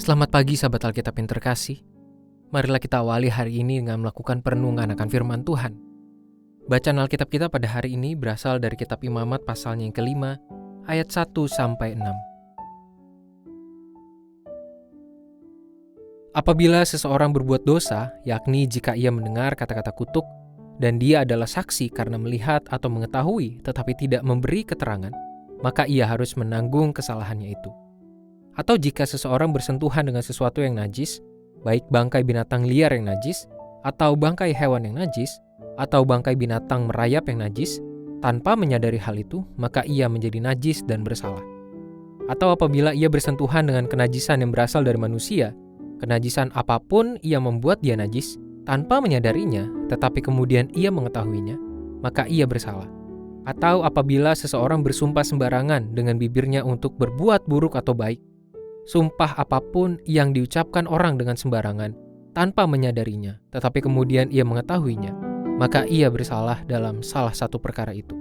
Selamat pagi sahabat Alkitab yang terkasih. Marilah kita awali hari ini dengan melakukan perenungan akan firman Tuhan. Bacaan Alkitab kita pada hari ini berasal dari kitab Imamat pasalnya yang kelima, ayat 1-6. Apabila seseorang berbuat dosa, yakni jika ia mendengar kata-kata kutuk, dan dia adalah saksi karena melihat atau mengetahui tetapi tidak memberi keterangan, maka ia harus menanggung kesalahannya itu. Atau jika seseorang bersentuhan dengan sesuatu yang najis, baik bangkai binatang liar yang najis, atau bangkai hewan yang najis, atau bangkai binatang merayap yang najis, tanpa menyadari hal itu, maka ia menjadi najis dan bersalah. Atau apabila ia bersentuhan dengan kenajisan yang berasal dari manusia, kenajisan apapun ia membuat dia najis, tanpa menyadarinya, tetapi kemudian ia mengetahuinya, maka ia bersalah. Atau apabila seseorang bersumpah sembarangan dengan bibirnya untuk berbuat buruk atau baik, sumpah apapun yang diucapkan orang dengan sembarangan tanpa menyadarinya, tetapi kemudian ia mengetahuinya, maka ia bersalah dalam salah satu perkara itu.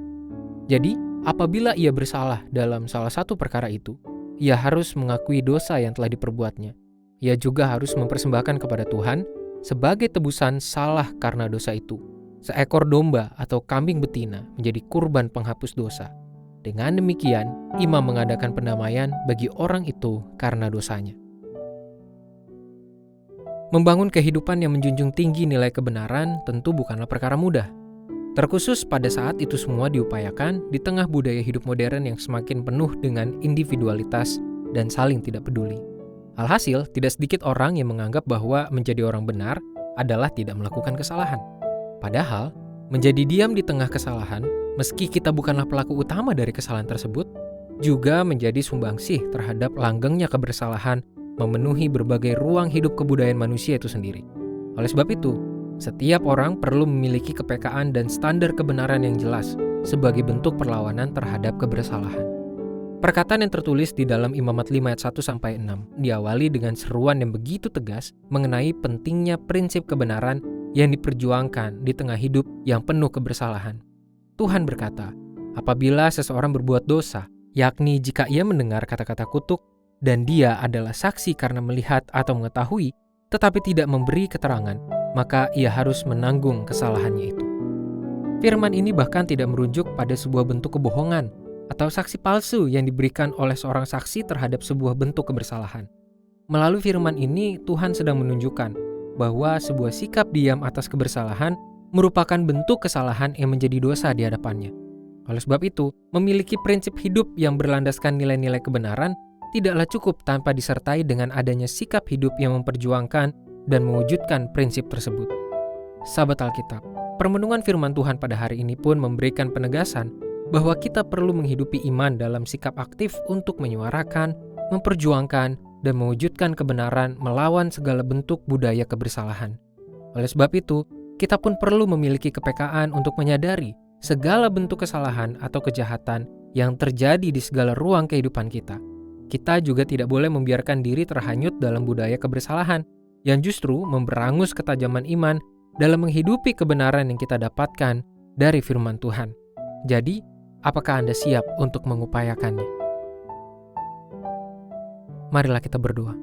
Jadi, apabila ia bersalah dalam salah satu perkara itu, ia harus mengakui dosa yang telah diperbuatnya. Ia juga harus mempersembahkan kepada Tuhan sebagai tebusan salah karena dosa itu, seekor domba atau kambing betina menjadi kurban penghapus dosa. Dengan demikian, imam mengadakan pendamaian bagi orang itu karena dosanya. Membangun kehidupan yang menjunjung tinggi nilai kebenaran tentu bukanlah perkara mudah. Terkhusus pada saat itu semua diupayakan di tengah budaya hidup modern yang semakin penuh dengan individualitas dan saling tidak peduli. Alhasil, tidak sedikit orang yang menganggap bahwa menjadi orang benar adalah tidak melakukan kesalahan. Padahal, menjadi diam di tengah kesalahan, meski kita bukanlah pelaku utama dari kesalahan tersebut, juga menjadi sumbangsih terhadap langgengnya kebersalahan memenuhi berbagai ruang hidup kebudayaan manusia itu sendiri. Oleh sebab itu, setiap orang perlu memiliki kepekaan dan standar kebenaran yang jelas sebagai bentuk perlawanan terhadap kebersalahan. Perkataan yang tertulis di dalam Imamat 5 ayat 1-6 diawali dengan seruan yang begitu tegas mengenai pentingnya prinsip kebenaran yang diperjuangkan di tengah hidup yang penuh kebersalahan. Tuhan berkata, apabila seseorang berbuat dosa, yakni jika ia mendengar kata-kata kutuk, dan dia adalah saksi karena melihat atau mengetahui, tetapi tidak memberi keterangan, maka ia harus menanggung kesalahannya itu. Firman ini bahkan tidak merujuk pada sebuah bentuk kebohongan atau saksi palsu yang diberikan oleh seorang saksi terhadap sebuah bentuk kebersalahan. Melalui firman ini, Tuhan sedang menunjukkan bahwa sebuah sikap diam atas kebersalahan merupakan bentuk kesalahan yang menjadi dosa di hadapannya. Oleh sebab itu, memiliki prinsip hidup yang berlandaskan nilai-nilai kebenaran tidaklah cukup tanpa disertai dengan adanya sikap hidup yang memperjuangkan dan mewujudkan prinsip tersebut. Sahabat Alkitab, permenungan firman Tuhan pada hari ini pun memberikan penegasan bahwa kita perlu menghidupi iman dalam sikap aktif untuk menyuarakan, memperjuangkan, dan mewujudkan kebenaran melawan segala bentuk budaya kebersalahan. Oleh sebab itu, kita pun perlu memiliki kepekaan untuk menyadari segala bentuk kesalahan atau kejahatan yang terjadi di segala ruang kehidupan kita. Kita juga tidak boleh membiarkan diri terhanyut dalam budaya kebersalahan yang justru memberangus ketajaman iman dalam menghidupi kebenaran yang kita dapatkan dari firman Tuhan. Jadi, apakah Anda siap untuk mengupayakannya? Marilah kita berdoa.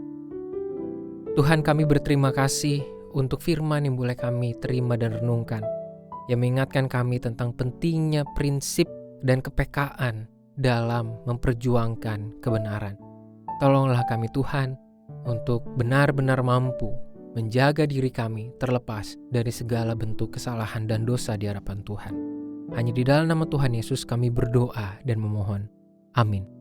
Tuhan, kami berterima kasih untuk firman yang boleh kami terima dan renungkan, yang mengingatkan kami tentang pentingnya prinsip dan kepekaan dalam memperjuangkan kebenaran. Tolonglah kami Tuhan untuk benar-benar mampu menjaga diri kami terlepas dari segala bentuk kesalahan dan dosa di hadapan Tuhan. Hanya di dalam nama Tuhan Yesus kami berdoa dan memohon. Amin.